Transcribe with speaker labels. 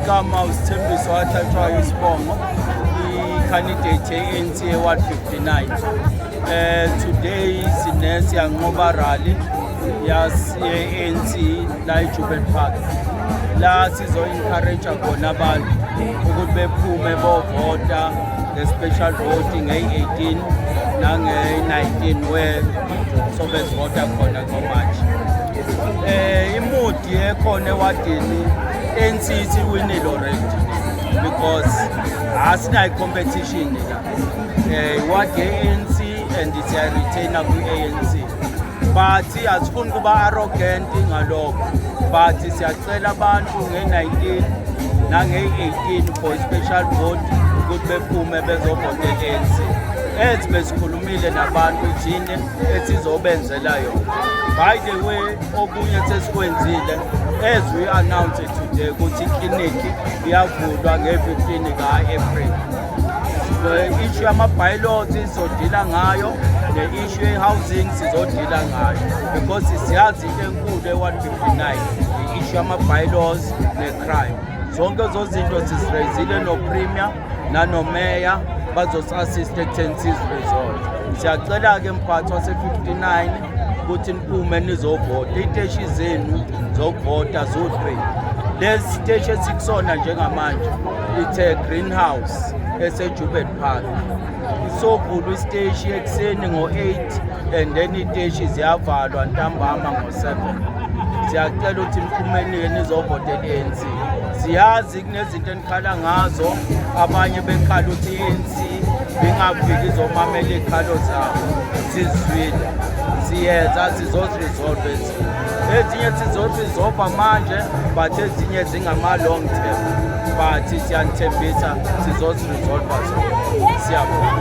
Speaker 1: igama uSithembiso wathathwayo isibongo i-candidate ye-ANC ye-159. Today siyanqoba rally ye-ANC la eJubek Park la sizo-encourage khona abantu ukuthi bephume bovota nge-special voting nge-18 nange-19 where sobe sivota khona ngoMatshi. Imudi ekhona ewadini ANC isiwinile already because asinayo competition la iwadi ye-ANC and siya-retainer kwi-ANC but asifuni kuba arrogant ngalokho but siyacela abantu nge-19 nange-18 for special vote ukuthi bephume bezovota i-ANC ethi besikhulumile nabantu thine esizobenzela yona. By the way, okunye sesikwenzile as we announced today ukuthi ikliniki iyavulwa nge-15 ka-April. The-issue yama-bylaws sizodila ngayo, ne-issue ye-housing sizodila ngayo because siyazi into enkulu e-159 i-issue yama-bylaws ne-crime. Zonke zo zinto sizirayizile no-premier nanomeya bazosi-assist ekutheni siziresolve. Siyacela-ke mphathi wase-59 ukuthi niphume nizovota. Iy'teshi zenu zokuvota zo-3. Lesi siteshi esikusona njengamanje ithe Greenhouse eseJubek Park. Isovulwa isiteshi ekuseni ngo-8 and then iy'teshi ziyavalwa ntambama ngo-7. Siyacela ukuthi niphumeni-ke nizovota i-ANC. Siyazi kunezinto enikhala ngazo, abanye bekhala ukuthi i-ANC bingafiki izomamela iy'khalo zabo. Sizizwile, siyenza sizoziresolve ezinye sizoziresolva manje but ezinye zingama-long term but siyanithembisa sizoziresolva zona. Siyabonga.